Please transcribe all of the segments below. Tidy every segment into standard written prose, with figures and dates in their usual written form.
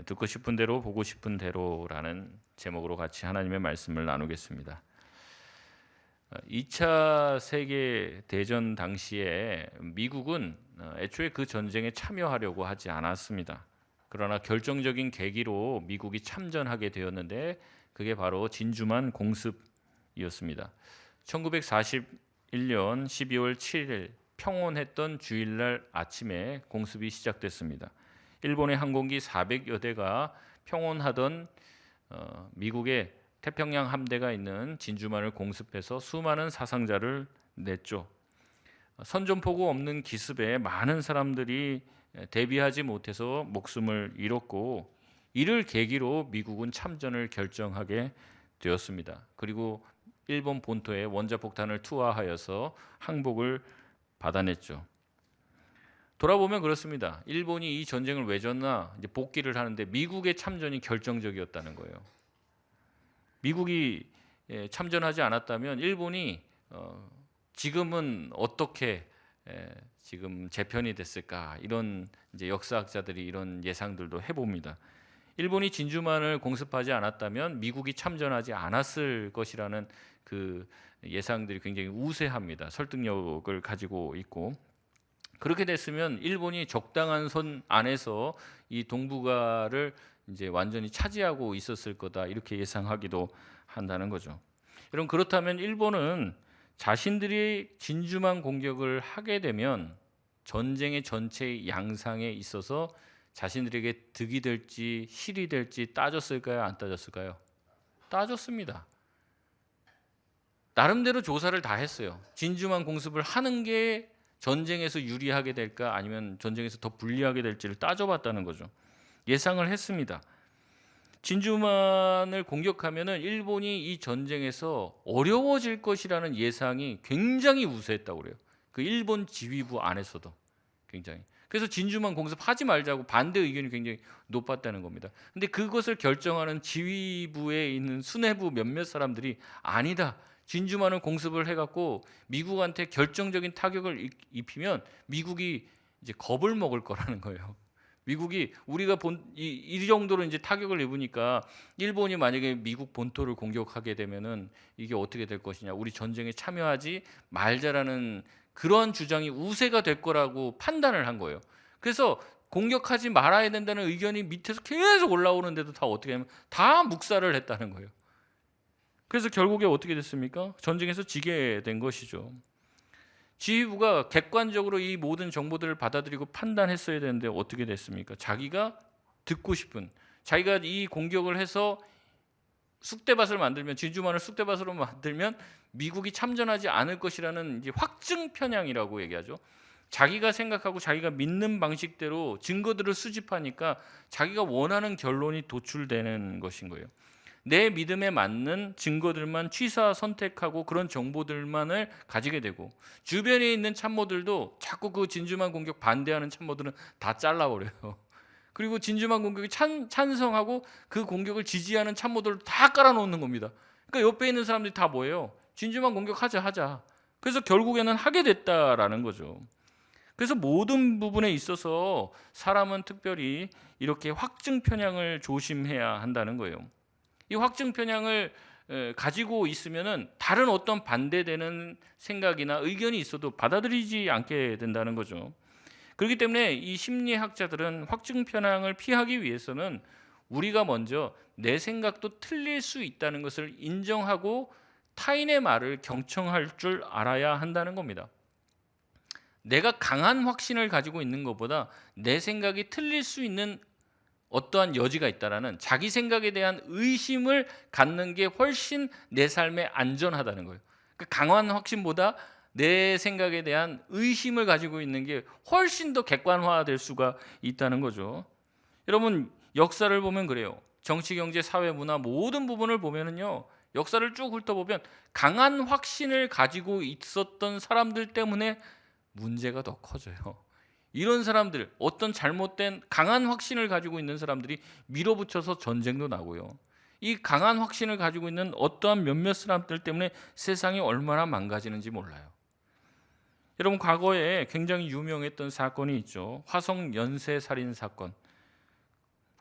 듣고 싶은 대로 보고 싶은 대로라는 제목으로 같이 하나님의 말씀을 나누겠습니다. 2차 세계 대전 당시에 미국은 애초에 그 전쟁에 참여하려고 하지 않았습니다. 그러나 결정적인 계기로 미국이 참전하게 되었는데 그게 바로 진주만 공습이었습니다. 1941년 12월 7일 평온했던 주일날 아침에 공습이 시작됐습니다. 일본의 항공기 400여 대가 평온하던 미국의 태평양 함대가 있는 진주만을 공습해서 수많은 사상자를 냈죠. 선전포고 없는 기습에 많은 사람들이 대비하지 못해서 목숨을 잃었고, 이를 계기로 미국은 참전을 결정하게 되었습니다. 그리고 일본 본토에 원자폭탄을 투하하여서 항복을 받아냈죠. 돌아보면 그렇습니다. 일본이 이 전쟁을 왜 졌나 이제 복귀를 하는데 미국의 참전이 결정적이었다는 거예요. 미국이 참전하지 않았다면 일본이 지금은 어떻게 지금 재편이 됐을까, 이런 이제 역사학자들이 이런 예상들도 해봅니다. 일본이 진주만을 공습하지 않았다면 미국이 참전하지 않았을 것이라는 그 예상들이 굉장히 우세합니다. 설득력을 가지고 있고, 그렇게 됐으면 일본이 적당한 선 안에서 이 동북아를 이제 완전히 차지하고 있었을 거다, 이렇게 예상하기도 한다는 거죠. 여러분, 그렇다면 일본은 자신들이 진주만 공격을 하게 되면 전쟁의 전체 양상에 있어서 자신들에게 득이 될지 실이 될지 따졌을까요? 안 따졌을까요? 따졌습니다. 나름대로 조사를 다 했어요. 진주만 공습을 하는 게 전쟁에서 유리하게 될까 아니면 전쟁에서 더 불리하게 될지를 따져봤다는 거죠. 예상을 했습니다. 진주만을 공격하면은 일본이 이 전쟁에서 어려워질 것이라는 예상이 굉장히 우세했다고 그래요. 그 일본 지휘부 안에서도 굉장히. 그래서 진주만 공습하지 말자고 반대 의견이 굉장히 높았다는 겁니다. 근데 그것을 결정하는 지휘부에 있는 수뇌부 몇몇 사람들이 아니다, 진주만을 공습을 해갖고 미국한테 결정적인 타격을 입히면 미국이 이제 겁을 먹을 거라는 거예요. 미국이 우리가 이 정도로 이제 타격을 입으니까 일본이 만약에 미국 본토를 공격하게 되면은 이게 어떻게 될 것이냐, 우리 전쟁에 참여하지 말자라는 그런 주장이 우세가 될 거라고 판단을 한 거예요. 그래서 공격하지 말아야 된다는 의견이 밑에서 계속 올라오는데도 다 어떻게 하면 다 묵살을 했다는 거예요. 그래서 결국에 어떻게 됐습니까? 전쟁에서 지게 된 것이죠. 지휘부가 객관적으로 이 모든 정보들을 받아들이고 판단했어야 되는데 어떻게 됐습니까? 자기가 듣고 싶은, 자기가 이 공격을 해서 쑥대밭을 만들면, 진주만을 쑥대밭으로 만들면 미국이 참전하지 않을 것이라는 이제 확증 편향이라고 얘기하죠. 자기가 생각하고 자기가 믿는 방식대로 증거들을 수집하니까 자기가 원하는 결론이 도출되는 것인 거예요. 내 믿음에 맞는 증거들만 취사 선택하고 그런 정보들만을 가지게 되고, 주변에 있는 참모들도 자꾸 그 진주만 공격 반대하는 참모들은 다 잘라버려요. 그리고 진주만 공격이 찬성하고 그 공격을 지지하는 참모들을 다 깔아놓는 겁니다. 그러니까 옆에 있는 사람들이 다 뭐예요? 진주만 공격하자. 그래서 결국에는 하게 됐다라는 거죠. 그래서 모든 부분에 있어서 사람은 특별히 이렇게 확증 편향을 조심해야 한다는 거예요. 이 확증 편향을 가지고 있으면은 다른 어떤 반대되는 생각이나 의견이 있어도 받아들이지 않게 된다는 거죠. 그렇기 때문에 이 심리학자들은 확증 편향을 피하기 위해서는 우리가 먼저 내 생각도 틀릴 수 있다는 것을 인정하고 타인의 말을 경청할 줄 알아야 한다는 겁니다. 내가 강한 확신을 가지고 있는 것보다 내 생각이 틀릴 수 있는 어떠한 여지가 있다라는 자기 생각에 대한 의심을 갖는 게 훨씬 내 삶에 안전하다는 거예요. 그러니까 강한 확신보다 내 생각에 대한 의심을 가지고 있는 게 훨씬 더 객관화될 수가 있다는 거죠. 여러분, 역사를 보면 그래요. 정치, 경제, 사회, 문화 모든 부분을 보면은요, 역사를 쭉 훑어보면 강한 확신을 가지고 있었던 사람들 때문에 문제가 더 커져요. 이런 사람들, 어떤 잘못된 강한 확신을 가지고 있는 사람들이 밀어붙여서 전쟁도 나고요. 이 강한 확신을 가지고 있는 어떠한 몇몇 사람들 때문에 세상이 얼마나 망가지는지 몰라요. 여러분, 과거에 굉장히 유명했던 사건이 있죠. 화성 연쇄 살인 사건.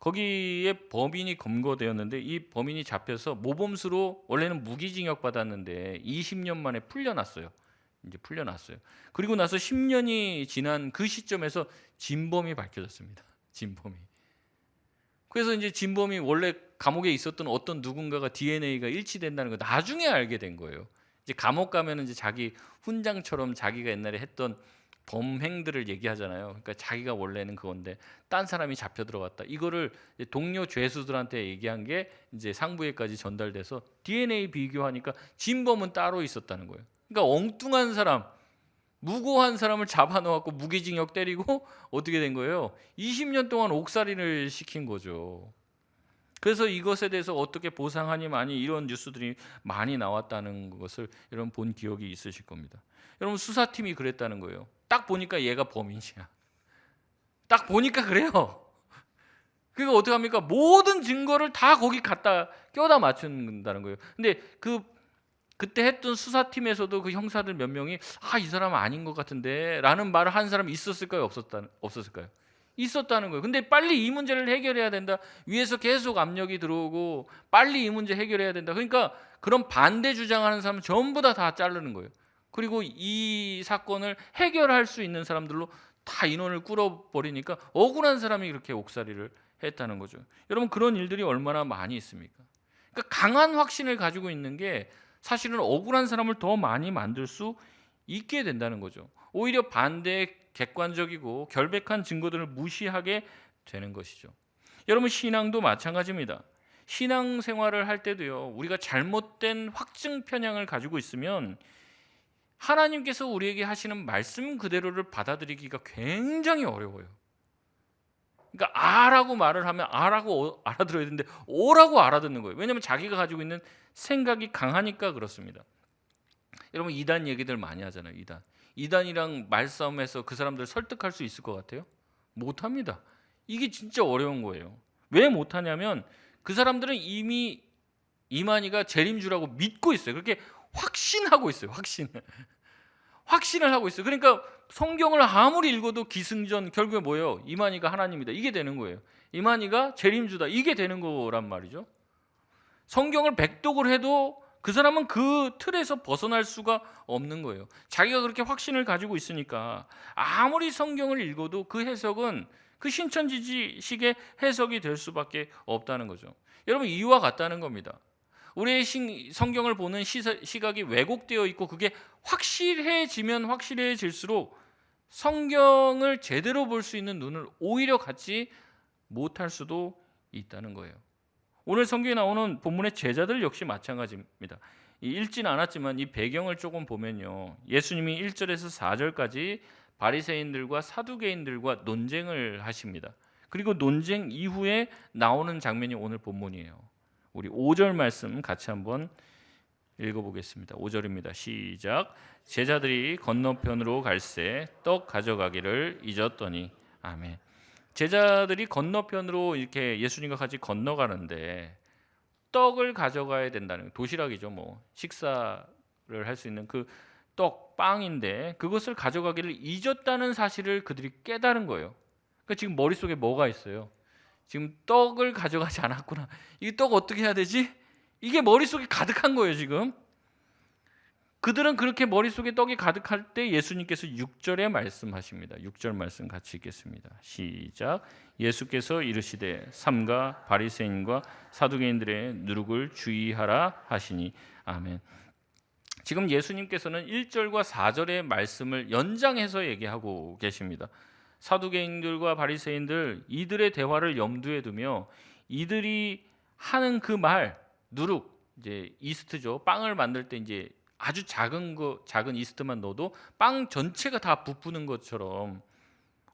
거기에 범인이 검거되었는데 이 범인이 잡혀서 모범수로 원래는 무기징역 받았는데 20년 만에 풀려났어요. 이제 풀려났어요. 그리고 나서 10년이 지난 그 시점에서 진범이 밝혀졌습니다. 진범이. 그래서 이제 진범이 원래 감옥에 있었던 어떤 누군가가 DNA가 일치된다는 거 나중에 알게 된 거예요. 이제 감옥 가면은 이제 자기 훈장처럼 자기가 옛날에 했던 범행들을 얘기하잖아요. 그러니까 자기가 원래는 그건데 딴 사람이 잡혀 들어갔다. 이거를 동료 죄수들한테 얘기한 게 이제 상부에까지 전달돼서 DNA 비교하니까 진범은 따로 있었다는 거예요. 그러니까 엉뚱한 사람, 무고한 사람을 잡아놓고 무기징역 때리고 어떻게 된 거예요? 20년 동안 옥살이를 시킨 거죠. 그래서 이것에 대해서 어떻게 보상하니 많이 이런 뉴스들이 많이 나왔다는 것을 여러분 본 기억이 있으실 겁니다. 여러분 수사팀이 그랬다는 거예요. 딱 보니까 얘가 범인이야. 딱 보니까 그래요. 그러니까 어떻게 합니까? 모든 증거를 다 거기 갖다 껴다 맞춘다는 거예요. 근데 그때 했던 수사팀에서도 그 형사들 몇 명이 이 사람은 아닌 것 같은데 라는 말을 한 사람이 있었을까요? 없었을까요? 있었다는 거예요. 근데 빨리 이 문제를 해결해야 된다. 위에서 계속 압력이 들어오고 빨리 이 문제 해결해야 된다. 그러니까 그런 반대 주장하는 사람은 전부 다 자르는 거예요. 그리고 이 사건을 해결할 수 있는 사람들로 다 인원을 끌어버리니까 억울한 사람이 그렇게 옥살이를 했다는 거죠. 여러분 그런 일들이 얼마나 많이 있습니까? 그러니까 강한 확신을 가지고 있는 게 사실은 억울한 사람을 더 많이 만들 수 있게 된다는 거죠. 오히려 반대의 객관적이고 결백한 증거들을 무시하게 되는 것이죠. 여러분 신앙도 마찬가지입니다. 신앙생활을 할 때도요. 우리가 잘못된 확증 편향을 가지고 있으면 하나님께서 우리에게 하시는 말씀 그대로를 받아들이기가 굉장히 어려워요. 그러니까 아라고 말을 하면 아라고 알아들어야 되는데 오라고 알아듣는 거예요. 왜냐하면 자기가 가지고 있는 생각이 강하니까 그렇습니다. 여러분 이단 얘기들 많이 하잖아요. 이단이랑 말싸움에서 그 사람들 설득할 수 있을 것 같아요? 못합니다. 이게 진짜 어려운 거예요. 왜 못하냐면 그 사람들은 이미 이만희가 재림주라고 믿고 있어요. 그렇게 확신하고 있어요. 확신을 하고 있어요. 그러니까 성경을 아무리 읽어도 기승전 결국에 뭐예요? 이만희가 하나님이다. 이게 되는 거예요. 이만희가 재림주다. 이게 되는 거란 말이죠. 성경을 백독을 해도 그 사람은 그 틀에서 벗어날 수가 없는 거예요. 자기가 그렇게 확신을 가지고 있으니까 아무리 성경을 읽어도 그 해석은 그 신천지식의 해석이 될 수밖에 없다는 거죠. 여러분 이와 같다는 겁니다. 우리의 성경을 보는 시각이 왜곡되어 있고 그게 확실해지면 확실해질수록 성경을 제대로 볼 수 있는 눈을 오히려 갖지 못할 수도 있다는 거예요. 오늘 성경에 나오는 본문의 제자들 역시 마찬가지입니다. 읽진 않았지만 이 배경을 조금 보면요. 예수님이 1절에서 4절까지 바리새인들과 사두개인들과 논쟁을 하십니다. 그리고 논쟁 이후에 나오는 장면이 오늘 본문이에요. 우리 5절 말씀 같이 한번 읽어보겠습니다. 5절입니다. 시작. 제자들이 건너편으로 갈새 떡 가져가기를 잊었더니 아멘. 제자들이 건너편으로 이렇게 예수님과 같이 건너가는데 떡을 가져가야 된다는 도시락이죠. 뭐 식사를 할 수 있는 그 떡 빵인데 그것을 가져가기를 잊었다는 사실을 그들이 깨달은 거예요. 그러니까 지금 머릿속에 뭐가 있어요? 지금 떡을 가져가지 않았구나. 이 떡 어떻게 해야 되지? 이게 머릿속에 가득한 거예요, 지금. 그들은 그렇게 머릿속에 떡이 가득할 때 예수님께서 6절에 말씀하십니다. 6절 말씀 같이 읽겠습니다. 시작. 예수께서 이르시되 삼가 바리새인과 사두개인들의 누룩을 주의하라 하시니 아멘. 지금 예수님께서는 1절과 4절의 말씀을 연장해서 얘기하고 계십니다. 사두개인들과 바리새인들 이들의 대화를 염두에 두며 이들이 하는 그 말 누룩 이제 이스트죠. 빵을 만들 때 이제 아주 작은 이스트만 넣어도 빵 전체가 다 부푸는 것처럼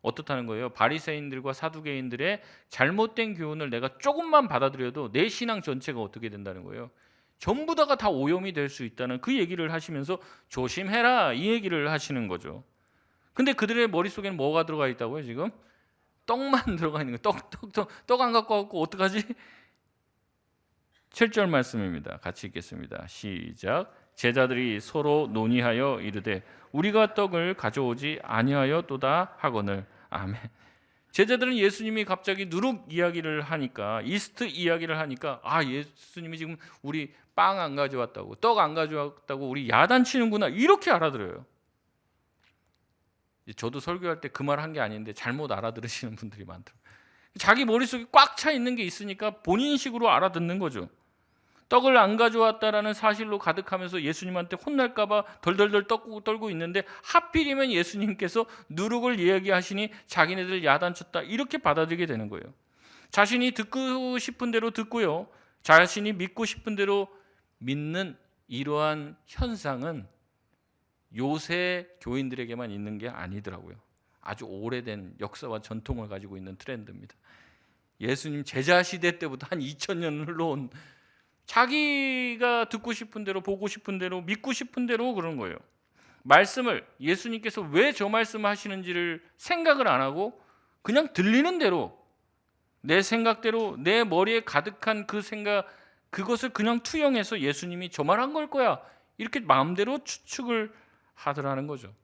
어떻다는 거예요? 바리새인들과 사두개인들의 잘못된 교훈을 내가 조금만 받아들여도 내 신앙 전체가 어떻게 된다는 거예요? 전부 다 오염이 될 수 있다는 그 얘기를 하시면서 조심해라 이 얘기를 하시는 거죠. 근데 그들의 머릿속에는 뭐가 들어가 있다고요? 지금 떡만 들어가 있는 거예요. 떡 안 갖고 왔고 어떡하지? 7절 말씀입니다. 같이 읽겠습니다. 시작. 제자들이 서로 논의하여 이르되 우리가 떡을 가져오지 아니하였도다 하거늘 아멘. 제자들은 예수님이 갑자기 누룩 이야기를 하니까, 이스트 이야기를 하니까, 아, 예수님이 지금 우리 빵 안 가져왔다고, 떡 안 가져왔다고 우리 야단치는구나, 이렇게 알아들어요. 저도 설교할 때 그 말 한 게 아닌데 잘못 알아들으시는 분들이 많더라고요. 자기 머릿속에 꽉 차 있는 게 있으니까 본인식으로 알아듣는 거죠. 떡을 안 가져왔다라는 사실로 가득하면서 예수님한테 혼날까 봐 덜덜덜 떨고 있는데, 하필이면 예수님께서 누룩을 이야기하시니 자기네들 야단쳤다, 이렇게 받아들이게 되는 거예요. 자신이 듣고 싶은 대로 듣고요, 자신이 믿고 싶은 대로 믿는 이러한 현상은 요새 교인들에게만 있는 게 아니더라고요. 아주 오래된 역사와 전통을 가지고 있는 트렌드입니다. 예수님 제자 시대 때부터 한 2000년 흘러온, 자기가 듣고 싶은 대로, 보고 싶은 대로, 믿고 싶은 대로 그런 거예요. 말씀을, 예수님께서 왜 저 말씀을 하시는지를 생각을 안 하고 그냥 들리는 대로, 내 생각대로, 내 머리에 가득한 그 생각, 그것을 그냥 투영해서 예수님이 저 말 한 걸 거야, 이렇게 마음대로 추측을 하더라는 거죠.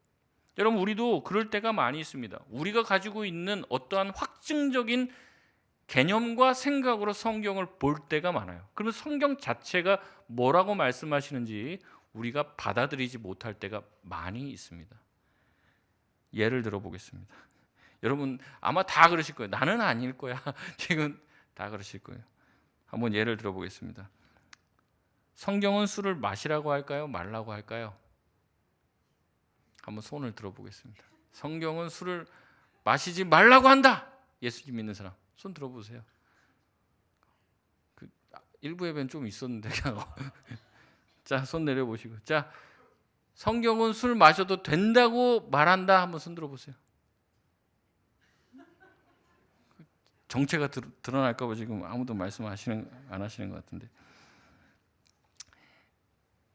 여러분, 우리도 그럴 때가 많이 있습니다. 우리가 가지고 있는 어떠한 확증적인 개념과 생각으로 성경을 볼 때가 많아요. 그러면 성경 자체가 뭐라고 말씀하시는지 우리가 받아들이지 못할 때가 많이 있습니다. 예를 들어 보겠습니다. 여러분 아마 다 그러실 거예요. 나는 아닐 거야. 지금 다 그러실 거예요. 한번 예를 들어 보겠습니다. 성경은 술을 마시라고 할까요? 말라고 할까요? 한번 손을 들어 보겠습니다. 성경은 술을 마시지 말라고 한다. 예수님 믿는 사람 손 들어보세요. 그 일부 예배는 좀 있었는데 자, 손 내려보시고, 자, 성경은 술 마셔도 된다고 말한다. 한번 손 들어보세요. 정체가 드러날까 봐 지금 아무도 말씀 안 하시는 것 같은데,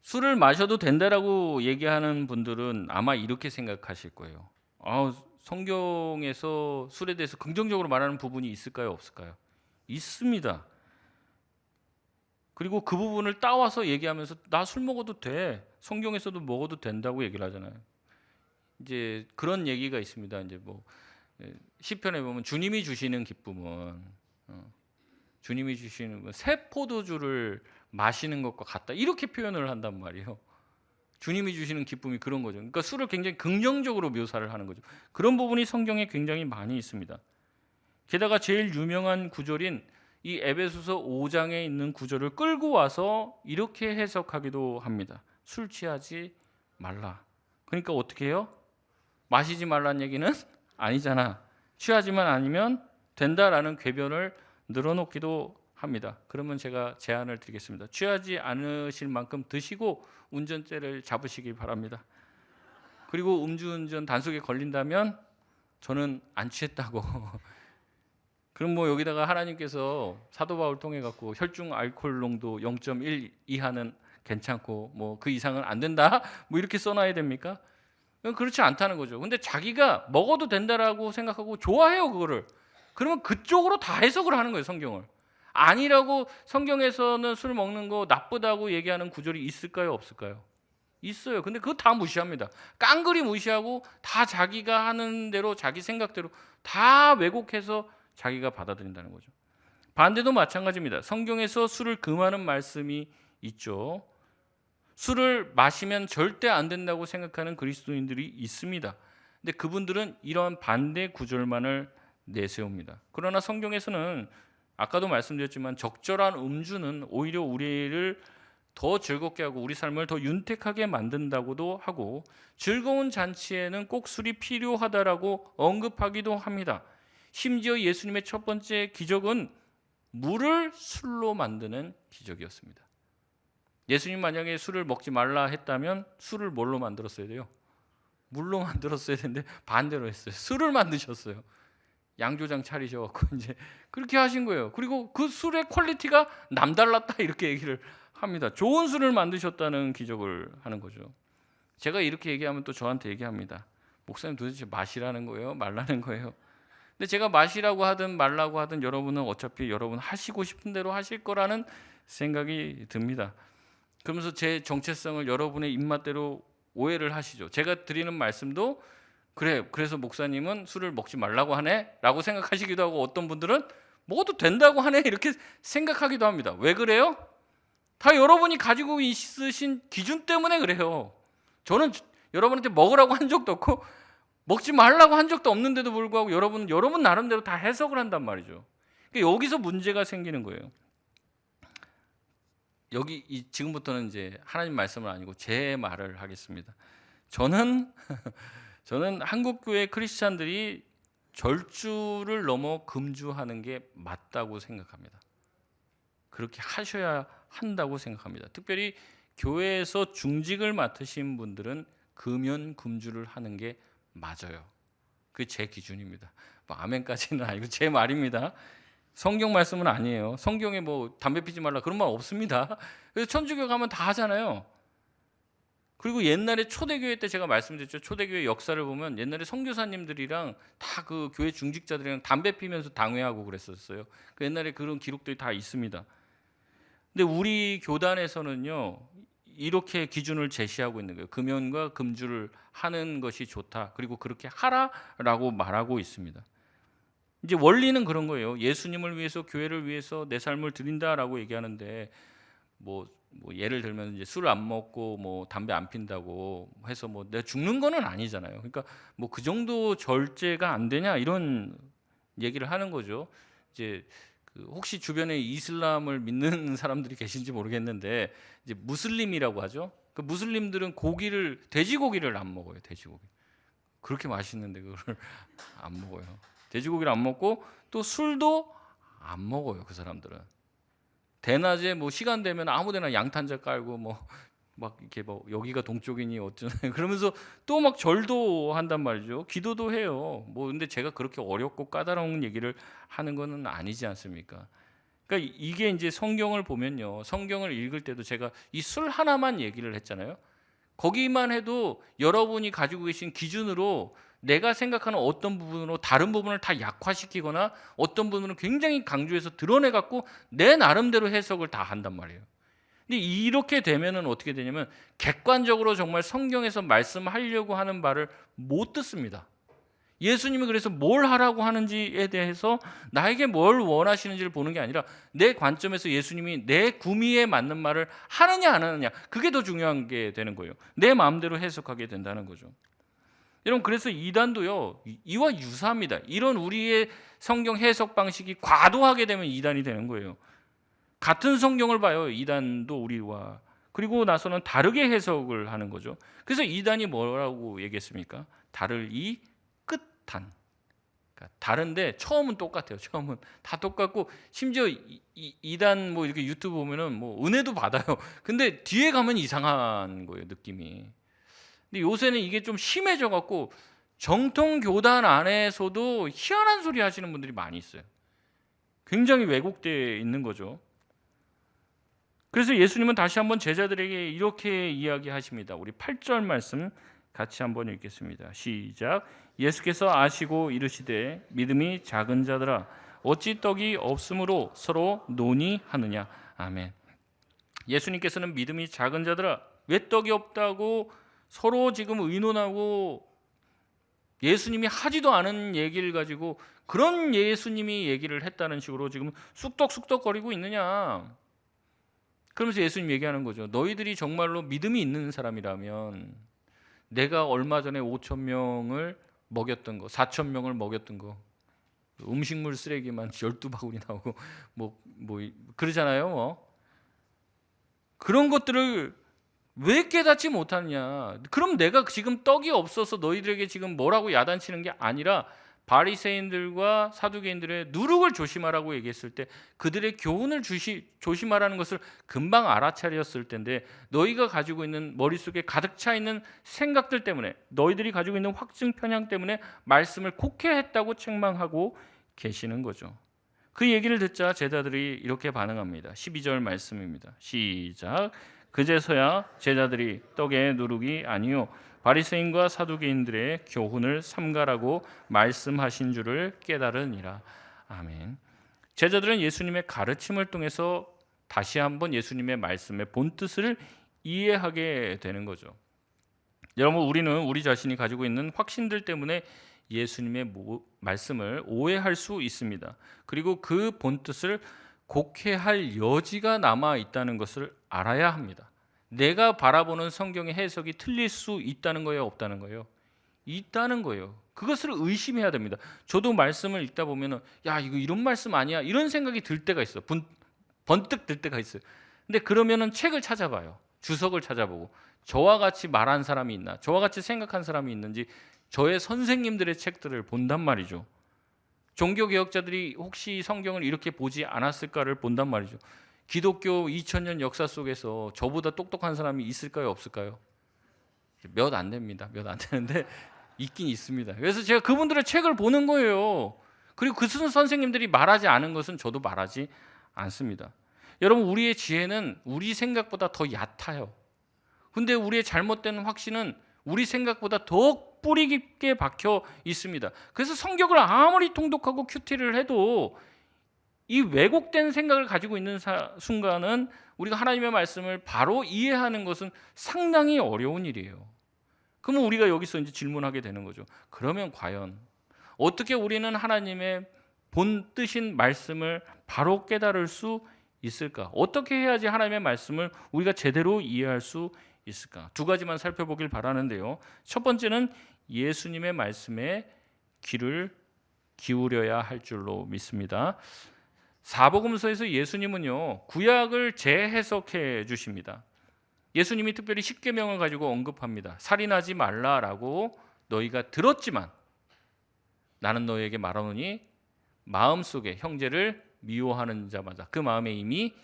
술을 마셔도 된다라고 얘기하는 분들은 아마 이렇게 생각하실 거예요. 성경에서 술에 대해서 긍정적으로 말하는 부분이 있을까요? 없을까요? 있습니다. 그리고 그 부분을 따와서 얘기하면서 나 술 먹어도 돼, 성경에서도 먹어도 된다고 얘기를 하잖아요. 이제 그런 얘기가 있습니다. 이제 뭐 시편에 보면 주님이 주시는 기쁨은 주님이 주시는 새 포도주를 마시는 것과 같다, 이렇게 표현을 한단 말이에요. 주님이 주시는 기쁨이 그런 거죠. 그러니까 술을 굉장히 긍정적으로 묘사를 하는 거죠. 그런 부분이 성경에 굉장히 많이 있습니다. 게다가 제일 유명한 구절인 이 에베소서 5장에 있는 구절을 끌고 와서 이렇게 해석하기도 합니다. 술 취하지 말라. 그러니까 어떻게 해요? 마시지 말라는 얘기는 아니잖아. 취하지만 아니면 된다라는 궤변을 늘어놓기도 합니다. 그러면 제가 제안을 드리겠습니다. 취하지 않으실 만큼 드시고 운전대를 잡으시기 바랍니다. 그리고 음주운전 단속에 걸린다면 저는 안 취했다고 그럼 뭐 여기다가 하나님께서 사도 바울 통해 갖고 혈중 알코올 농도 0.1 이하는 괜찮고 뭐 그 이상은 안 된다, 뭐 이렇게 써놔야 됩니까? 그렇지 않다는 거죠. 근데 자기가 먹어도 된다라고 생각하고 좋아해요, 그거를. 그러면 그쪽으로 다 해석을 하는 거예요, 성경을. 아니라고, 성경에서는 술 먹는 거 나쁘다고 얘기하는 구절이 있을까요, 없을까요? 있어요. 근데 그거 다 무시합니다. 깡그리 무시하고 다 자기가 하는 대로, 자기 생각대로 다 왜곡해서 자기가 받아들인다는 거죠. 반대도 마찬가지입니다. 성경에서 술을 금하는 말씀이 있죠. 술을 마시면 절대 안 된다고 생각하는 그리스도인들이 있습니다. 근데 그분들은 이러한 반대 구절만을 내세웁니다. 그러나 성경에서는 아까도 말씀드렸지만 적절한 음주는 오히려 우리를 더 즐겁게 하고 우리 삶을 더 윤택하게 만든다고도 하고, 즐거운 잔치에는 꼭 술이 필요하다라고 언급하기도 합니다. 심지어 예수님의 첫 번째 기적은 물을 술로 만드는 기적이었습니다. 예수님 만약에 술을 먹지 말라 했다면 술을 뭘로 만들었어야 돼요? 물로 만들었어야 되는데 반대로 했어요. 술을 만드셨어요. 양조장 차리셔갖고 이제 그렇게 하신 거예요. 그리고 그 술의 퀄리티가 남달랐다, 이렇게 얘기를 합니다. 좋은 술을 만드셨다는 기적을 하는 거죠. 제가 이렇게 얘기하면 또 저한테 얘기합니다. 목사님 도대체 마시라는 거예요? 말라는 거예요? 근데 제가 마시라고 하든 말라고 하든 여러분은 어차피 여러분 하시고 싶은 대로 하실 거라는 생각이 듭니다. 그러면서 제 정체성을 여러분의 입맛대로 오해를 하시죠. 제가 드리는 말씀도 그래서 목사님은 술을 먹지 말라고 하네라고 생각하시기도 하고, 어떤 분들은 먹어도 된다고 하네 이렇게 생각하기도 합니다. 왜 그래요? 다 여러분이 가지고 있으신 기준 때문에 그래요. 저는 여러분한테 먹으라고 한 적도 없고 먹지 말라고 한 적도 없는데도 불구하고 여러분 나름대로 다 해석을 한단 말이죠. 그러니까 여기서 문제가 생기는 거예요. 지금부터는 이제 하나님 말씀은 아니고 제 말을 하겠습니다. 저는 한국 교회 크리스찬들이 절주를 넘어 금주하는 게 맞다고 생각합니다. 그렇게 하셔야 한다고 생각합니다. 특별히 교회에서 중직을 맡으신 분들은 금연 금주를 하는 게 맞아요. 그게 제 기준입니다. 뭐 아멘까지는 아니고 제 말입니다. 성경 말씀은 아니에요. 성경에 뭐 담배 피지 말라 그런 말 없습니다. 그래서 천주교 가면 다 하잖아요. 그리고 옛날에 초대교회 때 제가 말씀드렸죠. 초대교회 역사를 보면 옛날에 선교사님들이랑 다 그 교회 중직자들이랑 담배 피면서 당회하고 그랬었어요. 그 옛날에 그런 기록들이 다 있습니다. 근데 우리 교단에서는요, 이렇게 기준을 제시하고 있는 거예요. 금연과 금주를 하는 것이 좋다. 그리고 그렇게 하라라고 말하고 있습니다. 이제 원리는 그런 거예요. 예수님을 위해서, 교회를 위해서 내 삶을 드린다라고 얘기하는데, 뭐 예를 들면 이제 술 안 먹고 뭐 담배 안 핀다고 해서 뭐 내가 죽는 거는 아니잖아요. 그러니까 뭐 그 정도 절제가 안 되냐 이런 얘기를 하는 거죠. 이제 혹시 주변에 이슬람을 믿는 사람들이 계신지 모르겠는데, 이제 무슬림이라고 하죠. 그 무슬림들은 돼지고기를 안 먹어요. 돼지고기 그렇게 맛있는데 그걸 안 먹어요. 돼지고기를 안 먹고 또 술도 안 먹어요. 그 사람들은 대낮에 뭐 시간 되면 아무데나 양탄자 깔고 막 이렇게 뭐 여기가 동쪽이니 어쩌나 그러면서 또 막 절도 한단 말이죠. 기도도 해요. 뭐 근데 제가 그렇게 어렵고 까다로운 얘기를 하는 거는 아니지 않습니까? 그러니까 이게 이제 성경을 보면요, 성경을 읽을 때도 제가 이 술 하나만 얘기를 했잖아요. 거기만 해도 여러분이 가지고 계신 기준으로 내가 생각하는 어떤 부분으로 다른 부분을 다 약화시키거나 어떤 부분을 굉장히 강조해서 드러내갖고 내 나름대로 해석을 다 한단 말이에요. 근데 이렇게 되면은 어떻게 되냐면 객관적으로 정말 성경에서 말씀하려고 하는 말을 못 듣습니다. 예수님이 그래서 뭘 하라고 하는지에 대해서 나에게 뭘 원하시는지를 보는 게 아니라 내 관점에서 예수님이 내 구미에 맞는 말을 하느냐 안 하느냐, 그게 더 중요한 게 되는 거예요. 내 마음대로 해석하게 된다는 거죠. 여러분, 그래서 이단도요, 이와 유사합니다. 이런 우리의 성경 해석 방식이 과도하게 되면 이단이 되는 거예요. 같은 성경을 봐요. 이단도 우리와. 그리고 나서는 다르게 해석을 하는 거죠. 그래서 이단이 뭐라고 얘기했습니까? 다를 이 끝한. 그러니까 다른데 처음은 똑같아요. 처음은 다 똑같고, 심지어 이단 뭐 이렇게 유튜브 보면은 뭐 은혜도 받아요. 근데 뒤에 가면 이상한 거예요, 느낌이. 근데 요새는 이게 좀 심해져 갖고 정통 교단 안에서도 희한한 소리 하시는 분들이 많이 있어요. 굉장히 왜곡되어 있는 거죠. 그래서 예수님은 다시 한번 제자들에게 이렇게 이야기하십니다. 우리 8절 말씀 같이 한번 읽겠습니다. 시작. 예수께서 아시고 이르시되 믿음이 작은 자들아 어찌 떡이 없으므로 서로 논의하느냐. 아멘. 예수님께서는 믿음이 작은 자들아 왜 떡이 없다고 서로 지금 의논하고 예수님이 하지도 않은 얘기를 가지고 그런 예수님이 얘기를 했다는 식으로 지금 쑥덕쑥덕거리고 있느냐. 그러면서 예수님 얘기하는 거죠. 너희들이 정말로 믿음이 있는 사람이라면 내가 얼마 전에 5,000명을 먹였던 거, 4,000명을 먹였던 거, 음식물 쓰레기만 12바구니 나오고 뭐 그러잖아요. 그런 것들을 왜 깨닫지 못하느냐. 그럼 내가 지금 떡이 없어서 너희들에게 지금 뭐라고 야단치는 게 아니라 바리새인들과 사두개인들의 누룩을 조심하라고 얘기했을 때 그들의 교훈을 조심하라는 것을 금방 알아차렸을 텐데, 너희가 가지고 있는 머릿속에 가득 차 있는 생각들 때문에, 너희들이 가지고 있는 확증 편향 때문에 말씀을 곡해했다고 책망하고 계시는 거죠. 그 얘기를 듣자 제자들이 이렇게 반응합니다. 12절 말씀입니다. 시작. 그제서야 제자들이 떡의 누룩이 아니요 바리새인과 사두개인들의 교훈을 삼가라고 말씀하신 줄을 깨달으니라. 아멘. 제자들은 예수님의 가르침을 통해서 다시 한번 예수님의 말씀의 본뜻을 이해하게 되는 거죠. 여러분, 우리는 우리 자신이 가지고 있는 확신들 때문에 예수님의 말씀을 오해할 수 있습니다. 그리고 그 본뜻을 곡해할 여지가 남아 있다는 것을 알아야 합니다. 내가 바라보는 성경의 해석이 틀릴 수 있다는 거예요, 없다는 거예요? 있다는 거예요. 그것을 의심해야 됩니다. 저도 말씀을 읽다 보면은 야, 이거 이런 말씀 아니야, 이런 생각이 들 때가 있어요. 번뜩 들 때가 있어요. 근데 그러면은 책을 찾아봐요. 주석을 찾아보고 저와 같이 말한 사람이 있나, 저와 같이 생각한 사람이 있는지 저의 선생님들의 책들을 본단 말이죠. 종교개혁자들이 혹시 성경을 이렇게 보지 않았을까를 본단 말이죠. 기독교 2000년 역사 속에서 저보다 똑똑한 사람이 있을까요, 없을까요? 몇 안 됩니다. 몇 안 되는데 있긴 있습니다. 그래서 제가 그분들의 책을 보는 거예요. 그리고 그 선생님들이 말하지 않은 것은 저도 말하지 않습니다. 여러분, 우리의 지혜는 우리 생각보다 더 얕아요. 근데 우리의 잘못된 확신은 우리 생각보다 더 뿌리 깊게 박혀 있습니다. 그래서 성경을 아무리 통독하고 큐티를 해도 이 왜곡된 생각을 가지고 있는 순간은 우리가 하나님의 말씀을 바로 이해하는 것은 상당히 어려운 일이에요. 그러면 우리가 여기서 이제 질문하게 되는 거죠. 그러면 과연 어떻게 우리는 하나님의 본 뜻인 말씀을 바로 깨달을 수 있을까? 어떻게 해야지 하나님의 말씀을 우리가 제대로 이해할 수 있을까? 두 가지만 살펴보길 바라는데요. 첫 번째는 예수님의 말씀에 귀를 기울여야 할 줄로 믿습니다. 사복음서에서 예수님은요, 구약을 재해석해 주십니다. 예수님이 특별히 십계명을 가지고 언급합니다. 살인하지 말라라고 너희가 들었지만 나는 너희에게 말하노니 마음속에 형제를 미워하는 자마다 그 마음에 이미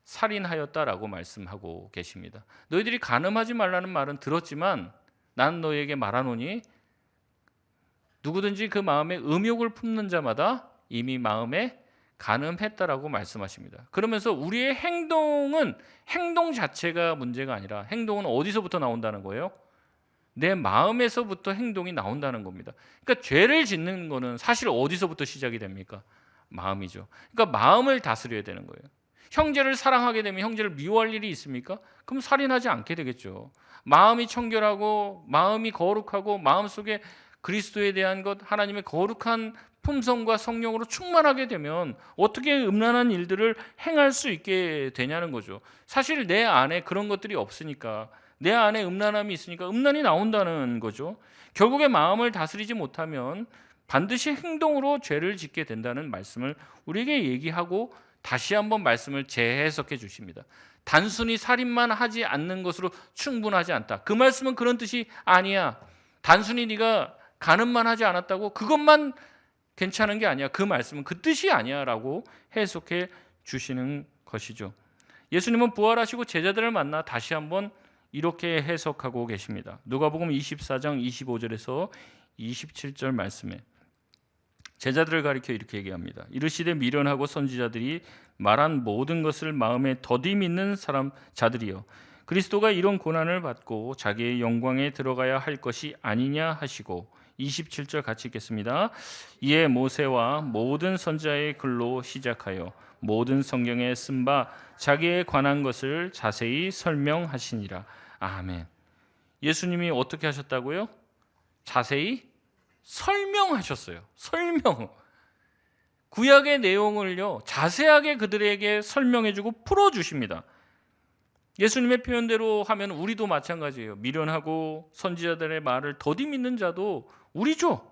살인하였다라고 말씀하고 계십니다. 너희들이 간음하지 말라는 말은 들었지만 나는 너희에게 말하노니 누구든지 그 마음에 음욕을 품는 자마다 이미 마음에 간음했다라고 말씀하십니다. 그러면서 우리의 행동은 행동 자체가 문제가 아니라 행동은 어디서부터 나온다는 거예요? 내 마음에서부터 행동이 나온다는 겁니다. 그러니까 죄를 짓는 거는 사실 어디서부터 시작이 됩니까? 마음이죠. 그러니까 마음을 다스려야 되는 거예요. 형제를 사랑하게 되면 형제를 미워할 일이 있습니까? 그럼 살인하지 않게 되겠죠. 마음이 청결하고 마음이 거룩하고 마음속에 그리스도에 대한 것, 하나님의 거룩한 품성과 성령으로 충만하게 되면 어떻게 음란한 일들을 행할 수 있게 되냐는 거죠. 사실 내 안에 그런 것들이 없으니까, 내 안에 음란함이 있으니까 음란이 나온다는 거죠. 결국에 마음을 다스리지 못하면 반드시 행동으로 죄를 짓게 된다는 말씀을 우리에게 얘기하고 다시 한번 말씀을 재해석해 주십니다. 단순히 살인만 하지 않는 것으로 충분하지 않다. 그 말씀은 그런 뜻이 아니야. 단순히 네가 간음만 하지 않았다고 그것만 괜찮은 게 아니야. 그 말씀은 그 뜻이 아니야라고 해석해 주시는 것이죠. 예수님은 부활하시고 제자들을 만나 다시 한번 이렇게 해석하고 계십니다. 누가복음 24장 25절에서 27절 말씀에 제자들을 가리켜 이렇게 얘기합니다. 이르시되 미련하고 선지자들이 말한 모든 것을 마음에 더디 믿는 자들이여, 그리스도가 이런 고난을 받고 자기의 영광에 들어가야 할 것이 아니냐 하시고, 27절 같이 읽겠습니다. 이에 모세와 모든 선지자의 글로 시작하여 모든 성경에 쓴 바 자기에 관한 것을 자세히 설명하시니라. 아멘. 예수님이 어떻게 하셨다고요? 자세히 설명하셨어요. 설명. 구약의 내용을요, 자세하게 그들에게 설명해주고 풀어주십니다. 예수님의 표현대로 하면 우리도 마찬가지예요. 미련하고 선지자들의 말을 더디 믿는 자도 우리죠.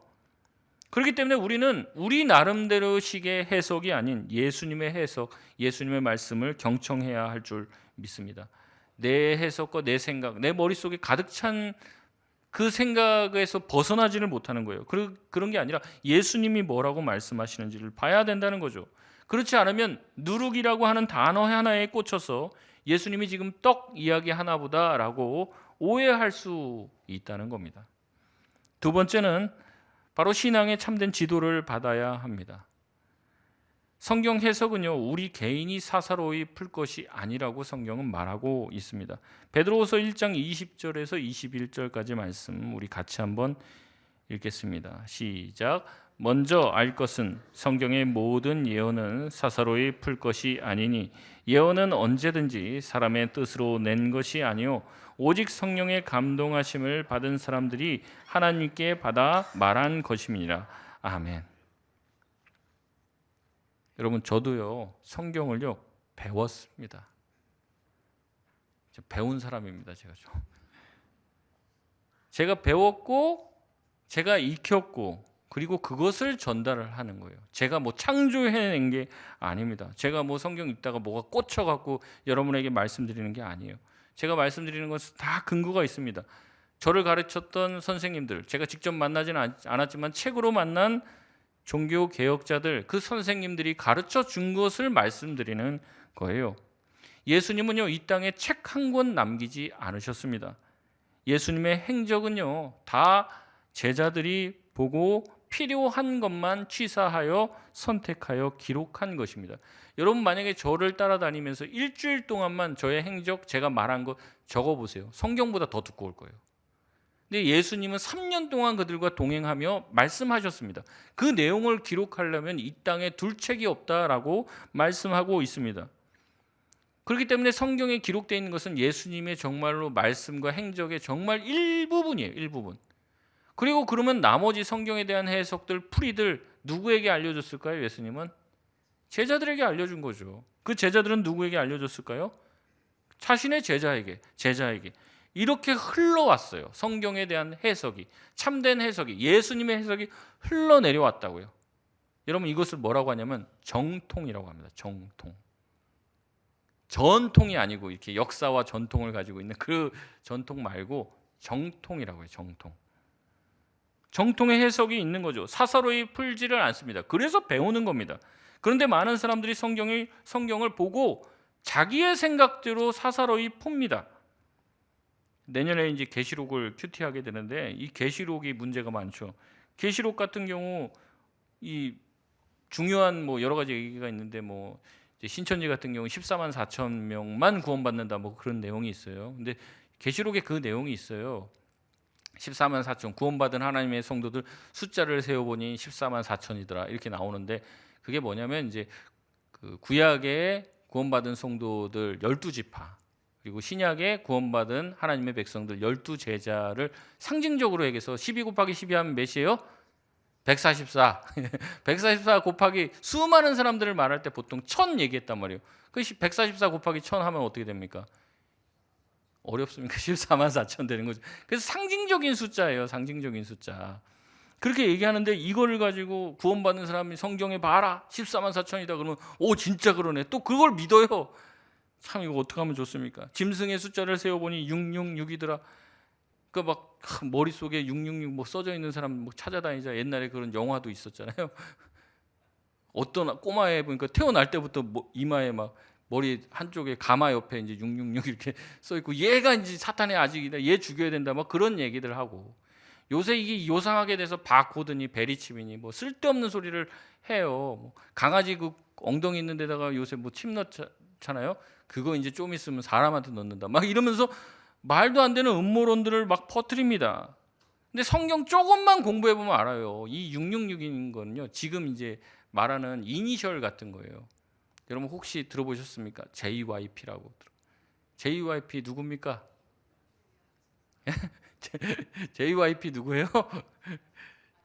그렇기 때문에 우리는 우리 나름대로식의 해석이 아닌 예수님의 해석, 예수님의 말씀을 경청해야 할 줄 믿습니다. 내 해석과 내 생각, 내 머릿속에 가득 찬 그 생각에서 벗어나지를 못하는 거예요. 그런 게 아니라 예수님이 뭐라고 말씀하시는지를 봐야 된다는 거죠. 그렇지 않으면 누룩이라고 하는 단어 하나에 꽂혀서 예수님이 지금 떡 이야기 하나보다라고 오해할 수 있다는 겁니다. 두 번째는 바로 신앙의 참된 지도를 받아야 합니다. 성경 해석은요, 우리 개인이 사사로이 풀 것이 아니라고 성경은 말하고 있습니다. 베드로후서 1장 20절에서 21절까지 말씀 우리 같이 한번 읽겠습니다. 시작. 먼저 알 것은 성경의 모든 예언은 사사로이 풀 것이 아니니 예언은 언제든지 사람의 뜻으로 낸 것이 아니요 오직 성령의 감동하심을 받은 사람들이 하나님께 받아 말한 것임이니라. 아멘. 여러분, 저도요 성경을요 배웠습니다. 배운 사람입니다. 제가 배웠고 제가 익혔고 그리고 그것을 전달을 하는 거예요. 제가 뭐 창조해낸 게 아닙니다. 제가 뭐 성경 읽다가 뭐가 꽂혀갖고 여러분에게 말씀드리는 게 아니에요. 제가 말씀드리는 것은 다 근거가 있습니다. 저를 가르쳤던 선생님들, 제가 직접 만나지는 않았지만 책으로 만난 종교 개혁자들, 그 선생님들이 가르쳐 준 것을 말씀드리는 거예요. 예수님은요 이 땅에 책 한 권 남기지 않으셨습니다. 예수님의 행적은요 다 제자들이 보고 필요한 것만 취사하여 선택하여 기록한 것입니다. 여러분, 만약에 저를 따라다니면서 일주일 동안만 저의 행적, 제가 말한 거 적어보세요. 성경보다 더 두꺼울 거예요. 근데 예수님은 3년 동안 그들과 동행하며 말씀하셨습니다. 그 내용을 기록하려면 이 땅에 둘 책이 없다라고 말씀하고 있습니다. 그렇기 때문에 성경에 기록되어 있는 것은 예수님의 정말로 말씀과 행적의 정말 일부분이에요. 일부분. 그리고 그러면 나머지 성경에 대한 해석들, 풀이들 누구에게 알려줬을까요? 예수님은 제자들에게 알려준 거죠. 그 제자들은 누구에게 알려줬을까요? 자신의 제자에게. 이렇게 흘러왔어요. 성경에 대한 해석이, 참된 해석이, 예수님의 해석이 흘러내려왔다고요. 여러분, 이것을 뭐라고 하냐면 정통이라고 합니다. 정통. 전통이 아니고 이렇게 역사와 전통을 가지고 있는 그 전통 말고 정통이라고 해요. 정통의 해석이 있는 거죠. 사사로이 풀지를 않습니다. 그래서 배우는 겁니다. 그런데 많은 사람들이 성경을 보고 자기의 생각대로 사사로이 풉니다. 내년에 이제 계시록을 큐티하게 되는데 이 계시록이 문제가 많죠. 계시록 같은 경우 이 중요한 뭐 여러 가지 얘기가 있는데 뭐 신천지 같은 경우 14만 4천 명만 구원받는다 뭐 그런 내용이 있어요. 근데 계시록에 그 내용이 있어요. 14만 4천 구원받은 하나님의 성도들 숫자를 세어보니 14만 4천이더라 이렇게 나오는데 그게 뭐냐면 이제 그 구약에 구원받은 성도들 12지파 그리고 신약에 구원받은 하나님의 백성들 12제자를 상징적으로 얘기해서 12 곱하기 12 하면 몇이에요? 144. 144 곱하기 수많은 사람들을 말할 때 보통 1000 얘기했단 말이에요. 그 144 곱하기 1000 하면 어떻게 됩니까? 어렵습니까? 14만 4천 되는 거죠. 그래서 상징적인 숫자예요. 상징적인 숫자. 그렇게 얘기하는데 이거를 가지고 구원받는 사람이 성경에 봐라 14만 4천이다 그러면 오 진짜 그러네. 또 그걸 믿어요. 참 이거 어떻게 하면 좋습니까? 짐승의 숫자를 세어보니 666이더라. 그 막 머릿속에 666 뭐 써져 있는 사람 뭐 찾아다니자. 옛날에 그런 영화도 있었잖아요. 어떤 꼬마애 보니까 태어날 때부터 이마에 막 머리 한쪽에 가마 옆에 이제 666 이렇게 써 있고 얘가 이제 사탄의 아직이다. 얘 죽여야 된다. 막 그런 얘기들 하고. 요새 이게 요상하게 돼서 바코드니 베리칩이니 뭐 쓸데없는 소리를 해요. 뭐 강아지 그 엉덩이 있는 데다가 요새 뭐 칩 넣잖아요. 그거 이제 좀 있으면 사람한테 넣는다. 막 이러면서 말도 안 되는 음모론들을 막 퍼뜨립니다. 근데 성경 조금만 공부해 보면 알아요. 이 666인 거는요. 지금 이제 말하는 이니셜 같은 거예요. 여러분 혹시 들어보셨습니까? JYP라고. JYP 누굽니까? JYP 누구예요?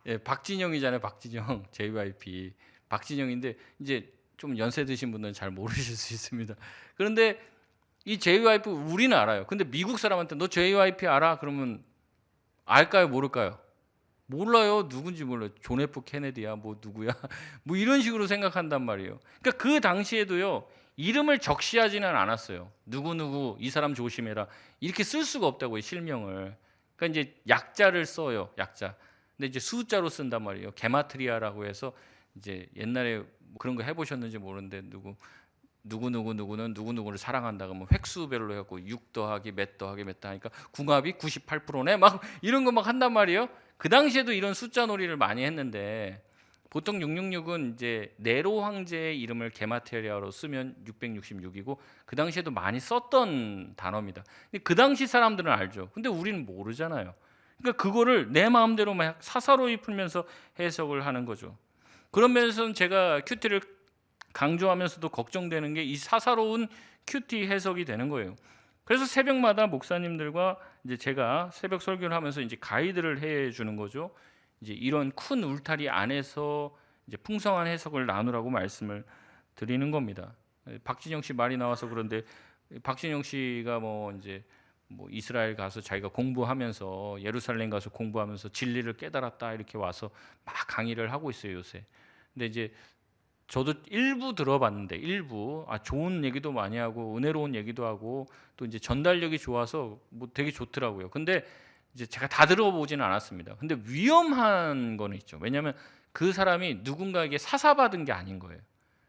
예, 박진영이잖아요. 박진영. JYP. 박진영인데 이제 좀 연세 드신 분들은 잘 모르실 수 있습니다. 그런데 이 JYP 우리는 알아요. 근데 미국 사람한테 너 JYP 알아? 그러면 알까요? 모를까요? 몰라요. 누군지 몰라요. 존 F 케네디야 뭐 누구야 뭐 이런 식으로 생각한단 말이에요. 그러니까 그 당시에도요 이름을 적시하지는 않았어요. 누구 이 사람 조심해라 이렇게 쓸 수가 없다고요. 실명을. 그러니까 이제 약자를 써요. 약자. 근데 이제 숫자로 쓴단 말이에요. 게마트리아라고 해서 이제 옛날에 뭐 그런 거 해보셨는지 모르는데 누구는 누구를 사랑한다 그러면 획수별로 해갖고 6 더하기 몇 더하기 몇 하니까 궁합이 98%네 막 이런 거 막 한단 말이에요. 그 당시에도 이런 숫자 놀이를 많이 했는데 보통 666은 이제 네로 황제의 이름을 게마테리아로 쓰면 666이고 그 당시에도 많이 썼던 단어입니다. 그 당시 사람들은 알죠. 근데 우리는 모르잖아요. 그러니까 그거를 내 마음대로 막 사사로이 풀면서 해석을 하는 거죠. 그런 면에서는 제가 큐티를 강조하면서도 걱정되는 게 이 사사로운 큐티 해석이 되는 거예요. 그래서 새벽마다 목사님들과 이제 제가 새벽 설교를 하면서 이제 가이드를 해 주는 거죠. 이제 이런 큰 울타리 안에서 이제 풍성한 해석을 나누라고 말씀을 드리는 겁니다. 박진영 씨 말이 나와서 그런데 박진영 씨가 뭐 이제 뭐 이스라엘 가서 자기가 공부하면서 예루살렘 가서 공부하면서 진리를 깨달았다 이렇게 와서 막 강의를 하고 있어요 요새. 근데 이제 저도 일부 들어봤는데 일부 좋은 얘기도 많이 하고 은혜로운 얘기도 하고 또 이제 전달력이 좋아서 뭐 되게 좋더라고요. 근데 이제 제가 다 들어보지는 않았습니다. 근데 위험한 거는 있죠. 왜냐하면 그 사람이 누군가에게 사사받은 게 아닌 거예요.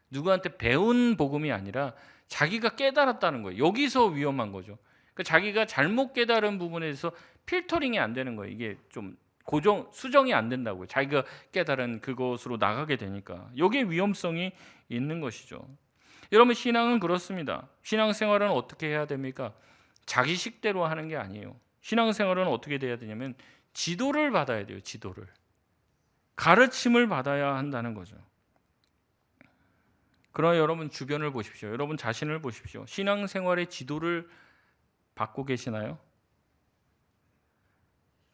누구한테 배운 복음이 아니라 자기가 깨달았다는 거예요. 여기서 위험한 거죠. 그러니까 자기가 잘못 깨달은 부분에 대해서 필터링이 안 되는 거예요. 이게 좀 수정이 안 된다고요. 자기가 깨달은 그것으로 나가게 되니까 여기에 위험성이 있는 것이죠. 여러분 신앙은 그렇습니다. 신앙생활은 어떻게 해야 됩니까? 자기 식대로 하는 게 아니에요. 신앙생활은 어떻게 돼야 되냐면 지도를 받아야 돼요. 지도를. 가르침을 받아야 한다는 거죠. 그러나 여러분 주변을 보십시오. 여러분 자신을 보십시오. 신앙생활의 지도를 받고 계시나요?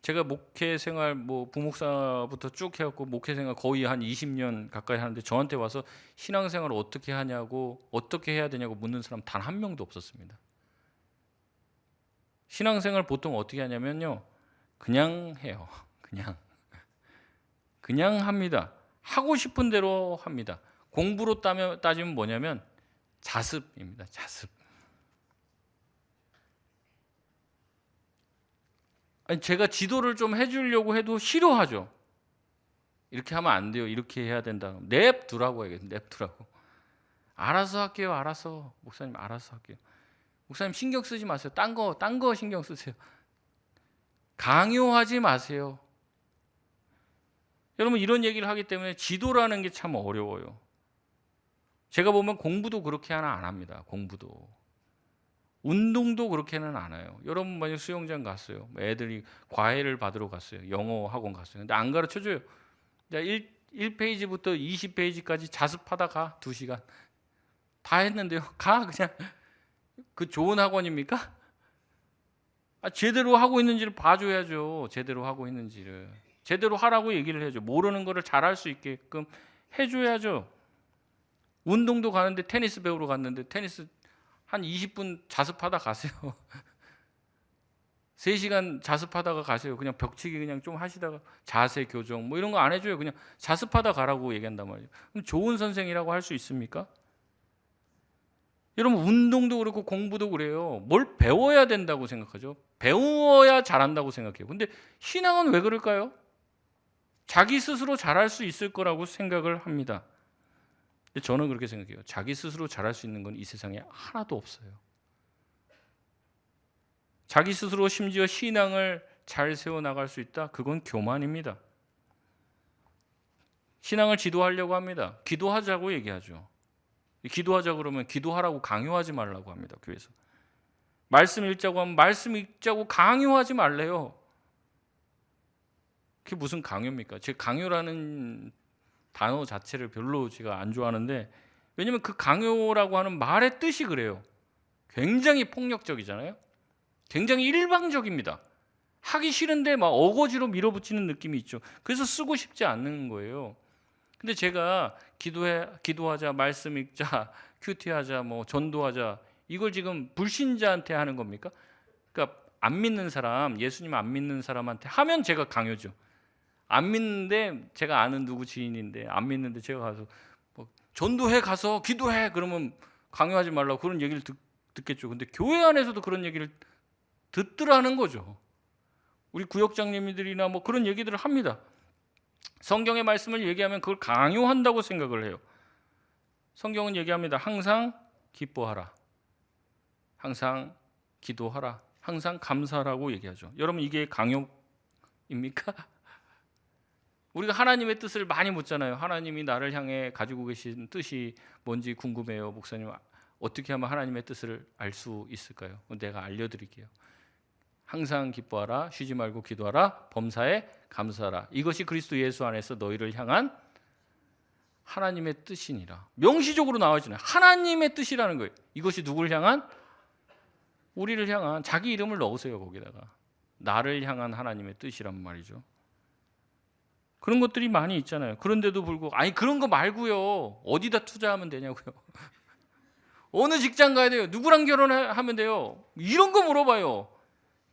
제가 목회 생활 뭐 부목사부터 쭉 해왔고 목회 생활 거의 한 20년 가까이 하는데 저한테 와서 신앙생활을 어떻게 하냐고 어떻게 해야 되냐고 묻는 사람 단 한 명도 없었습니다. 신앙생활 보통 어떻게 하냐면요. 그냥 해요. 그냥 합니다. 하고 싶은 대로 합니다. 공부로 따지면 뭐냐면 자습입니다. 자습. 아니, 제가 지도를 좀 해주려고 해도 싫어하죠. 이렇게 하면 안 돼요. 이렇게 해야 된다. 냅두라고 해야겠어요. 냅두라고. 알아서 할게요. 알아서. 목사님 알아서 할게요. 목사님 신경 쓰지 마세요. 딴 거 신경 쓰세요. 강요하지 마세요. 여러분 이런 얘기를 하기 때문에 지도라는 게 참 어려워요. 제가 보면 공부도 그렇게 하나 안 합니다. 공부도. 운동도 그렇게는 안 해요. 여러분 만약 수영장 갔어요. 애들이 과외를 받으러 갔어요. 영어 학원 갔어요. 근데 안 가르쳐줘요. 1페이지부터 20페이지까지 자습하다 가. 2시간. 다 했는데요. 가 그냥. 그 좋은 학원입니까? 제대로 하고 있는지를 봐줘야죠. 제대로 하고 있는지를. 제대로 하라고 얘기를 해야죠. 모르는 거를 잘할 수 있게끔 해줘야죠. 운동도 가는데 테니스 배우러 갔는데 테니스 한 20분 자습하다 가세요. 3시간 자습하다가 가세요. 그냥 벽치기 그냥 좀 하시다가 자세 교정 뭐 이런 거 안 해줘요. 그냥 자습하다 가라고 얘기한단 말이에요. 그럼 좋은 선생이라고 할 수 있습니까? 여러분 운동도 그렇고 공부도 그래요. 뭘 배워야 된다고 생각하죠. 배워야 잘한다고 생각해요. 근데 신앙은 왜 그럴까요? 자기 스스로 잘할 수 있을 거라고 생각을 합니다. 근데 저는 그렇게 생각해요. 자기 스스로 잘할 수 있는 건 이 세상에 하나도 없어요. 자기 스스로 심지어 신앙을 잘 세워나갈 수 있다? 그건 교만입니다. 신앙을 지도하려고 합니다. 기도하자고 얘기하죠. 기도하자 그러면 기도하라고 강요하지 말라고 합니다. 교회에서. 말씀 읽자고 하면 말씀 읽자고 강요하지 말래요. 그게 무슨 강요입니까? 제 강요라는 단어 자체를 별로 제가 안 좋아하는데 왜냐하면 그 강요라고 하는 말의 뜻이 그래요. 굉장히 폭력적이잖아요. 굉장히 일방적입니다. 하기 싫은데 막 어거지로 밀어붙이는 느낌이 있죠. 그래서 쓰고 싶지 않는 거예요. 근데 제가 기도하자, 말씀 읽자, 큐티하자, 뭐 전도하자 이걸 지금 불신자한테 하는 겁니까? 그러니까 안 믿는 사람, 예수님 안 믿는 사람한테 하면 제가 강요죠. 안 믿는데 제가 아는 누구 지인인데 안 믿는데 제가 가서 뭐 전도해 가서 기도해 그러면 강요하지 말라고 그런 얘기를 듣겠죠. 근데 교회 안에서도 그런 얘기를 듣더라는 거죠. 우리 구역장님들이나 뭐 그런 얘기들을 합니다. 성경의 말씀을 얘기하면 그걸 강요한다고 생각을 해요. 성경은 얘기합니다. 항상 기뻐하라. 항상 기도하라. 항상 감사하라고 얘기하죠. 여러분 이게 강요입니까? 우리가 하나님의 뜻을 많이 묻잖아요. 하나님이 나를 향해 가지고 계신 뜻이 뭔지 궁금해요. 목사님 어떻게 하면 하나님의 뜻을 알 수 있을까요? 내가 알려드릴게요. 항상 기뻐하라, 쉬지 말고 기도하라, 범사에 감사하라. 이것이 그리스도 예수 안에서 너희를 향한 하나님의 뜻이니라. 명시적으로 나와 있잖아요. 하나님의 뜻이라는 거예요. 이것이 누구를 향한? 우리를 향한. 자기 이름을 넣으세요. 거기다가 나를 향한 하나님의 뜻이란 말이죠. 그런 것들이 많이 있잖아요. 그런데도 불구하고 아니 그런 거 말고요. 어디다 투자하면 되냐고요. 어느 직장 가야 돼요? 누구랑 결혼하면 돼요? 이런 거 물어봐요.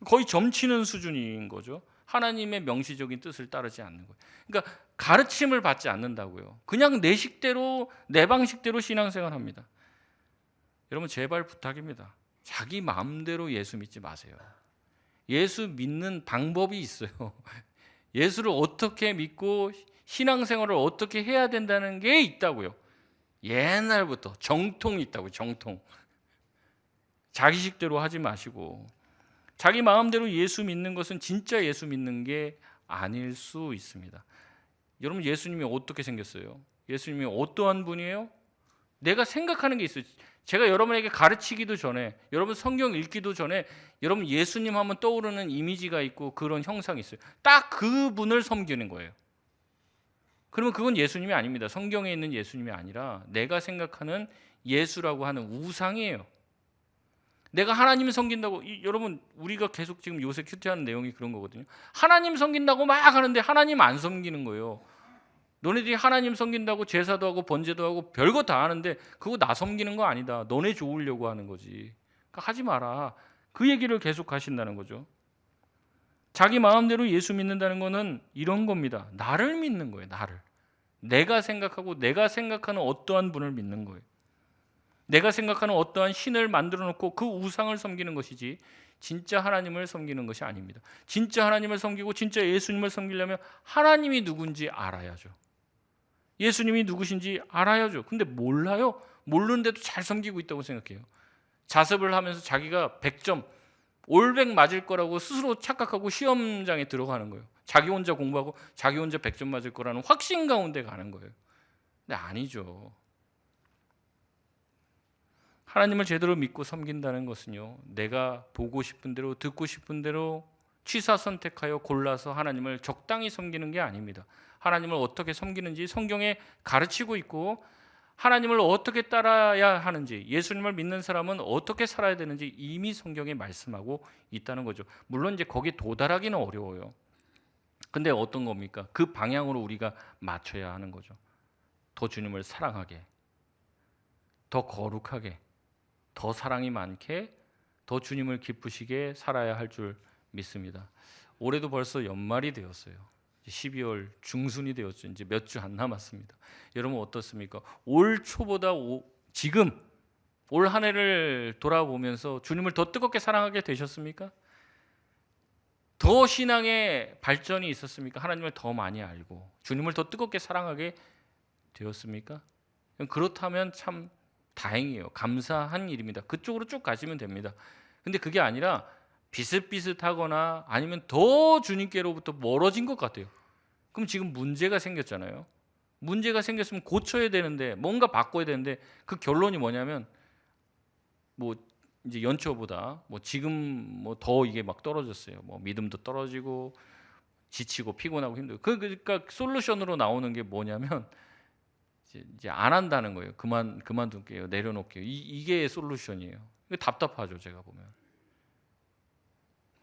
거의 점치는 수준인 거죠. 하나님의 명시적인 뜻을 따르지 않는 거예요. 그러니까 가르침을 받지 않는다고요. 그냥 내 식대로 내 방식대로 신앙생활합니다. 여러분 제발 부탁입니다. 자기 마음대로 예수 믿지 마세요. 예수 믿는 방법이 있어요. 예수를 어떻게 믿고 신앙생활을 어떻게 해야 된다는 게 있다고요. 옛날부터 정통이 있다고요. 정통. 자기식대로 하지 마시고 자기 마음대로 예수 믿는 것은 진짜 예수 믿는 게 아닐 수 있습니다. 여러분 예수님이 어떻게 생겼어요? 예수님이 어떠한 분이에요? 내가 생각하는 게 있어요. 제가 여러분에게 가르치기도 전에 여러분 성경 읽기도 전에 여러분 예수님 하면 떠오르는 이미지가 있고 그런 형상이 있어요. 딱 그분을 섬기는 거예요. 그러면 그건 예수님이 아닙니다. 성경에 있는 예수님이 아니라 내가 생각하는 예수라고 하는 우상이에요. 내가 하나님을 섬긴다고 여러분 우리가 계속 지금 요새 큐티하는 내용이 그런 거거든요. 하나님 섬긴다고 막 하는데 하나님 안 섬기는 거예요. 너네들이 하나님 섬긴다고 제사도 하고 번제도 하고 별거 다 하는데 그거 나 섬기는 거 아니다. 너네 좋으려고 하는 거지. 그러니까 하지 마라. 그 얘기를 계속 하신다는 거죠. 자기 마음대로 예수 믿는다는 거는 이런 겁니다. 나를 믿는 거예요. 나를. 내가 생각하고 내가 생각하는 어떠한 분을 믿는 거예요. 내가 생각하는 어떠한 신을 만들어 놓고 그 우상을 섬기는 것이지 진짜 하나님을 섬기는 것이 아닙니다. 진짜 하나님을 섬기고 진짜 예수님을 섬기려면 하나님이 누군지 알아야죠. 예수님이 누구신지 알아야죠. 근데 몰라요. 모르는데도 잘 섬기고 있다고 생각해요. 자습을 하면서 자기가 100점 올백 맞을 거라고 스스로 착각하고 시험장에 들어가는 거예요. 자기 혼자 공부하고 자기 혼자 100점 맞을 거라는 확신 가운데 가는 거예요. 근데 아니죠. 하나님을 제대로 믿고 섬긴다는 것은요, 내가 보고 싶은 대로 듣고 싶은 대로 취사 선택하여 골라서 하나님을 적당히 섬기는 게 아닙니다. 하나님을 어떻게 섬기는지 성경에 가르치고 있고 하나님을 어떻게 따라야 하는지 예수님을 믿는 사람은 어떻게 살아야 되는지 이미 성경에 말씀하고 있다는 거죠. 물론 이제 거기에 도달하기는 어려워요. 근데 어떤 겁니까? 그 방향으로 우리가 맞춰야 하는 거죠. 더 주님을 사랑하게, 더 거룩하게, 더 사랑이 많게, 더 주님을 기쁘시게 살아야 할 줄 믿습니다. 올해도 벌써 연말이 되었어요. 12월 중순이 되었죠. 이제 몇 주 안 남았습니다. 여러분 어떻습니까? 올 초보다 지금 올 한 해를 돌아보면서 주님을 더 뜨겁게 사랑하게 되셨습니까? 더 신앙의 발전이 있었습니까? 하나님을 더 많이 알고 주님을 더 뜨겁게 사랑하게 되었습니까? 그렇다면 참 다행이에요. 감사한 일입니다. 그쪽으로 쭉 가시면 됩니다. 근데 그게 아니라 비슷비슷하거나 아니면 더 주님께로부터 멀어진 것 같아요. 그럼 지금 문제가 생겼잖아요. 문제가 생겼으면 고쳐야 되는데 뭔가 바꿔야 되는데 그 결론이 뭐냐면 뭐 이제 연초보다 뭐 지금 뭐 더 이게 막 떨어졌어요. 뭐 믿음도 떨어지고 지치고 피곤하고 힘들고 그러니까 솔루션으로 나오는 게 뭐냐면 이제 안 한다는 거예요. 그만둘게요. 내려놓을게요. 이게 솔루션이에요. 답답하죠, 제가 보면.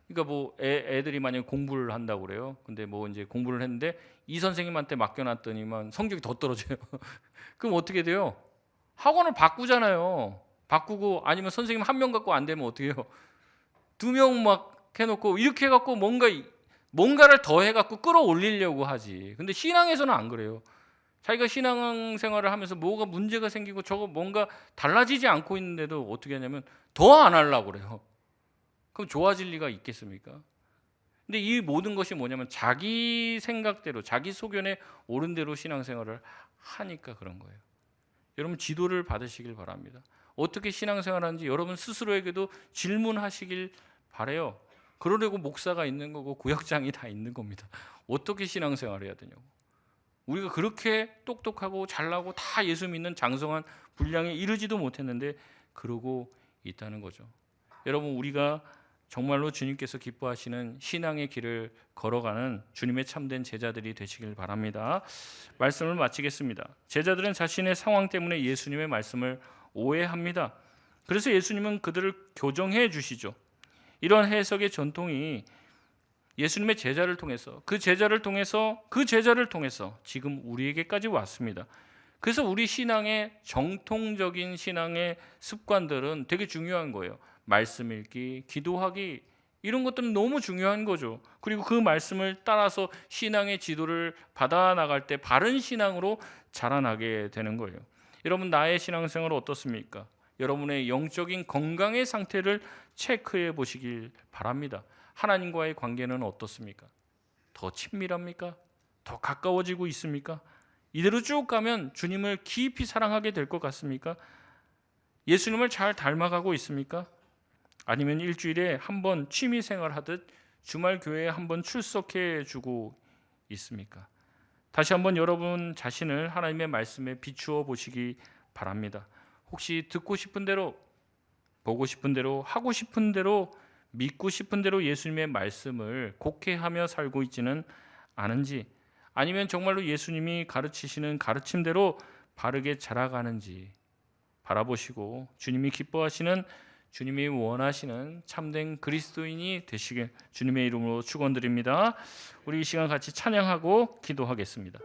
그러니까 뭐 애들이 만약에 공부를 한다고 그래요. 근데 뭐 이제 공부를 했는데 이 선생님한테 맡겨놨더니만 성적이 더 떨어져요. 그럼 어떻게 돼요? 학원을 바꾸잖아요. 바꾸고 아니면 선생님 한 명 갖고 안 되면 어떻게 해요? 2명 막 해놓고 이렇게 해갖고 뭔가를 더 해갖고 끌어올리려고 하지. 근데 신앙에서는 안 그래요. 자기가 신앙생활을 하면서 뭐가 문제가 생기고 저거 뭔가 달라지지 않고 있는데도 어떻게 하냐면 더 안 하려고 그래요. 그럼 좋아질 리가 있겠습니까? 근데 이 모든 것이 뭐냐면 자기 생각대로 자기 소견에 옳은 대로 신앙생활을 하니까 그런 거예요. 여러분 지도를 받으시길 바랍니다. 어떻게 신앙생활하는지 여러분 스스로에게도 질문하시길 바라요. 그러려고 목사가 있는 거고 구역장이 다 있는 겁니다. 어떻게 신앙생활해야 되냐고. 우리가 그렇게 똑똑하고 잘나고 다 예수 믿는 장성한 분량에 이르지도 못했는데 그러고 있다는 거죠. 여러분 우리가 정말로 주님께서 기뻐하시는 신앙의 길을 걸어가는 주님의 참된 제자들이 되시길 바랍니다. 말씀을 마치겠습니다. 제자들은 자신의 상황 때문에 예수님의 말씀을 오해합니다. 그래서 예수님은 그들을 교정해 주시죠. 이런 해석의 전통이 예수님의 제자를 통해서 그 제자를 통해서 지금 우리에게까지 왔습니다. 그래서 우리 신앙의 정통적인 신앙의 습관들은 되게 중요한 거예요. 말씀 읽기, 기도하기, 이런 것들은 너무 중요한 거죠. 그리고 그 말씀을 따라서 신앙의 지도를 받아 나갈 때 바른 신앙으로 자라나게 되는 거예요. 여러분, 나의 신앙생활은 어떻습니까? 여러분의 영적인 건강의 상태를 체크해 보시길 바랍니다. 하나님과의 관계는 어떻습니까? 더 친밀합니까? 더 가까워지고 있습니까? 이대로 쭉 가면 주님을 깊이 사랑하게 될 것 같습니까? 예수님을 잘 닮아가고 있습니까? 아니면 일주일에 한 번 취미 생활하듯 주말 교회에 한 번 출석해 주고 있습니까? 다시 한번 여러분 자신을 하나님의 말씀에 비추어 보시기 바랍니다. 혹시 듣고 싶은 대로, 보고 싶은 대로, 하고 싶은 대로, 믿고 싶은 대로 예수님의 말씀을 곡해하며 살고 있지는 않은지, 아니면 정말로 예수님이 가르치시는 가르침대로 바르게 자라가는지 바라보시고 주님이 기뻐하시는, 주님이 원하시는 참된 그리스도인이 되시길 주님의 이름으로 축원드립니다. 우리 이 시간 같이 찬양하고 기도하겠습니다.